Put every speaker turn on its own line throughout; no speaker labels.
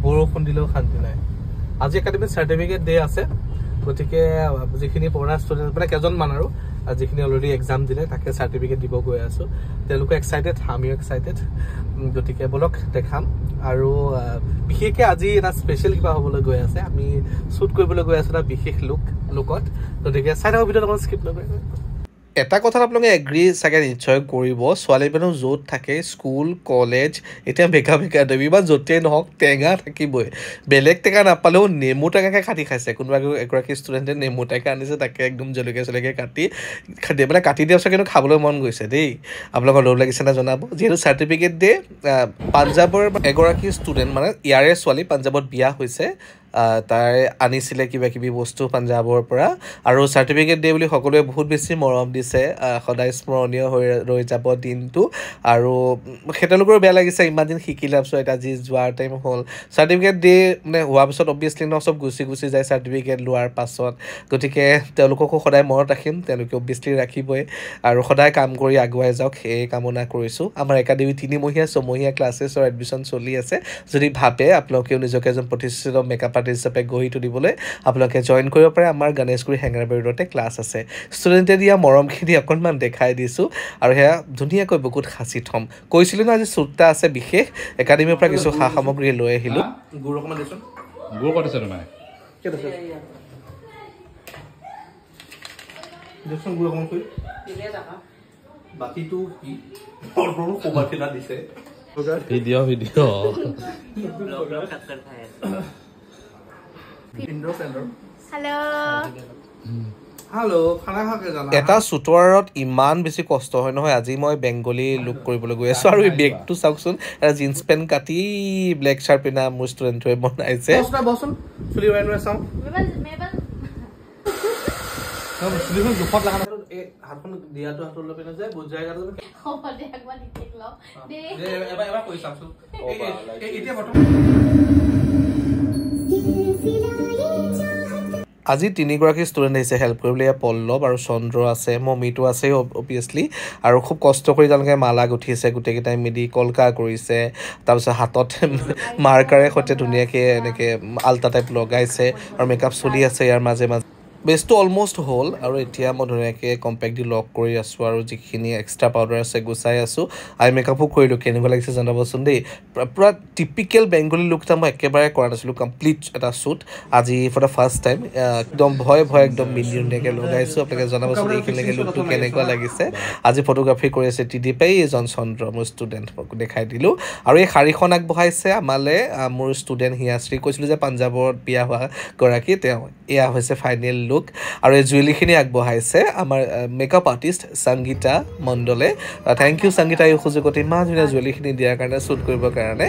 বৰষুণ দিলেও শান্তি নাই আজি একাডেমিক সাৰ্টিফিকেট ডে আছে গতিকে যিখিনি পঢ়া ষ্টুডেন্ট মানে কেজনমান আৰু যিখিনি অলৰেডি এক্সাম দিলে তাকে সাৰ্টিফিকেট দিব গৈ আছো তেওঁলোকে এক্সাইটেড আমিও এক্সাইটেড গতিকে বলক দেখাম আৰু বিশেষকৈ আজি এটা স্পেচিয়েল কিবা হ'বলৈ গৈ আছে আমি শ্বুট কৰিবলৈ গৈ আছো এটা বিশেষ লুকত গতিকে চাই থাকক ভিডিঅ'টো অকণ স্কিপ নকৰিব এটা কথাত আপোনালোকে এগ্ৰি চাগে নিশ্চয় কৰিব ছোৱালী মানুহ য'ত থাকে স্কুল কলেজ এতিয়া বেকা দেবী বা য'তেই নহওক টেঙা থাকিবই বেলেগ টেঙা নাপালেও নেমু টেঙাকৈ কাটি খাইছে কোনোবা এগৰাকী ষ্টুডেণ্টে নেমু টেঙা আনিছে তাকে একদম জলকীয়া কাটি মানে কাটি দিয়া পিছত কিন্তু খাবলৈ মন গৈছে দেই আপোনালোকৰ লোভ লাগিছে নে জনাব যিহেতু চাৰ্টিফিকেট ডে পাঞ্জাৱৰ এগৰাকী ষ্টুডেণ্ট মানে ইয়াৰে ছোৱালী পাঞ্জাৱত বিয়া হৈছে তাই আনিছিলে কিবা কিবি বস্তু পাঞ্জাৱৰ পৰা আৰু চাৰ্টিফিকেট ডে বুলি সকলোৱে বহুত বেছি মৰম দিছে সদায় স্মৰণীয় হৈ ৰৈ যাব দিনটো আৰু তেওঁলোকৰো বেয়া লাগিছে ইমান দিন শিকিলে পিছত এটা যি যোৱাৰ টাইম হ'ল চাৰ্টিফিকেট ডে মানে হোৱাৰ পিছত অবভিয়াছলি ন চব গুচি যায় চাৰ্টিফিকেট লোৱাৰ পাছত গতিকে তেওঁলোককো সদায় মনত ৰাখিম তেওঁলোকে অবভিয়াছলি ৰাখিবই আৰু সদায় কাম কৰি আগুৱাই যাওক সেই কামনা কৰিছোঁ আমাৰ একাডেমি 3মহীয়া 6মহীয়া ক্লাছেছৰ এডমিশ্যন চলি আছে যদি ভাবে আপোনালোকেও নিজকে এজন প্ৰতিষ্ঠিত মেকআপ হিচাপে গঢ়ি তুলিবলৈ আপোনালোকে জইন কৰিব পাৰে আমাৰ গণেশগুৰি হেঙেৰাবাৰী ৰোডতে ক্লাছ আছে ষ্টুডেণ্টে দিয়া মৰমখিনি অকণমান দেখাই দিছোঁ আৰু সেয়া ধুনীয়াকৈ বুকুত সাঁচি থ'ম কৈছিলোঁ ন আজি শ্বুটটা আছে বিশেষ একাডেমীৰ পৰা কিছু সা সামগ্ৰী লৈ আহিলোঁ গুৰ অকণমান দিছোঁ গুৰ ক'ত আছে তোমাৰ দেখোন গুৰ অকণমান কৰি বাকীটো কি ক'বাখিলা দিছে ভিডিঅ' এটা শ্বুটৰত ইমান বেছি কষ্ট হয় নহয় আজি মই বেংগলী লুক কৰিবলৈ গৈ আছো আৰু এই বেগটো চাওকচোন এটা জিন্স পেণ্ট কাটি ব্লেক শ্বাৰ্ট পিন্ধা মোৰ ষ্টুডেণ্টটোৱে বনাইছে জোখত লগা হাতখন দিয়াটো হাতত লৈ পিনে যে বুজাই গাটো এবাৰ কৰি চাওকচোন এতিয়া আজি 3গৰাকী ষ্টুডেণ্ট আহিছে হেল্প কৰিবলৈ পল্লৱ আৰু চন্দ্ৰ আছে মমিটো আছে অবভিয়াছলি আৰু খুব কষ্ট কৰি তেওঁলোকে মালা গুঠিছে গোটেইকেইটাই মিলি কলকা কৰিছে তাৰপিছত হাতত মাৰ্কাৰে সৈতে ধুনীয়াকৈ এনেকৈ আল্টা টাইপ লগাইছে আৰু মেকআপ চলি আছে ইয়াৰ মাজে বেছটো অলমষ্ট হ'ল আৰু এতিয়া মই ধুনীয়াকৈ কম্পেক্ট দি লক কৰি আছোঁ আৰু যিখিনি এক্সট্ৰা পাউডাৰ আছে গুচাই আছোঁ আই মেকআপো কৰিলোঁ কেনেকুৱা লাগিছে জনাবচোন দেই পূৰা টিপিকেল বেংগলী লুক এটা মই একেবাৰে কৰা নাছিলোঁ কমপ্লিট এটা শ্বুট আজি ফৰ দ্য ফাৰ্ষ্ট টাইম একদম ভয় একদম মিলি ধুনীয়াকৈ লগাইছোঁ আপোনালোকে জনাবচোন এইখিনিলৈকে লুকটো কেনেকুৱা লাগিছে আজি ফটোগ্ৰাফী কৰি আছে টিডিপাই এজন চন্দ্ৰ মোৰ ষ্টুডেণ্ট দেখাই দিলোঁ আৰু এই শাৰীখন আগবঢ়াইছে আমালৈ মোৰ ষ্টুডেণ্ট হিয়াশ্ৰী কৈছিলোঁ যে পাঞ্জাৱত বিয়া হোৱা গৰাকী তেওঁ এয়া হৈছে ফাইনেল লুক আৰু এই জুৱেলিখিনি আগবঢ়াইছে আমাৰ মেকআপ আৰ্টিষ্ট সংগীতা মণ্ডলে থেংক ইউ সংগীতা এই সুযোগত ইমান ধুনীয়া জুৱেলিখিনি দিয়াৰ কাৰণে শ্বুট কৰিবৰ কাৰণে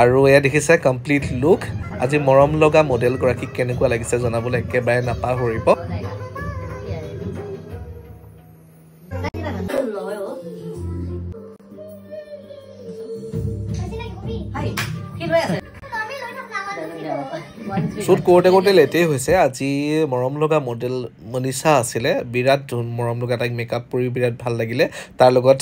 আৰু এয়া দেখিছে কমপ্লিট লুক আজি মৰম লগা মডেলগৰাকীক কেনেকুৱা লাগিছে জনাবলৈ একেবাৰে নাপাহৰিব শ্বুট কৰোঁতে লেটেই হৈছে আজি মৰম লগা মডেল মনীষা আছিলে বিৰাট মৰম লগা তাইক মেকআপ কৰি বিৰাট ভাল লাগিলে তাৰ লগত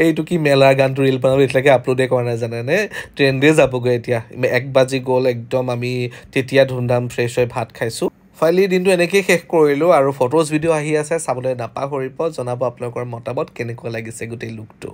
এইটো কি মেলাৰ গানটো ৰিল বনাবলৈ এতিয়ালৈকে আপলোডে কৰা নাই জানেনে ট্ৰেণ্ডে যাবগৈ এতিয়া 1 বাজি গ'ল একদম আমি তেতিয়া ধুমধাম ফ্ৰেছ হৈ ভাত খাইছোঁ ফাইনেলি দিনটো এনেকৈয়ে শেষ কৰিলোঁ আৰু ফটোজ ভিডিঅ' আহি আছে চাবলৈ নাপাহৰিব জনাব আপোনালোকৰ মতামত কেনেকুৱা লাগিছে গোটেই লুকটো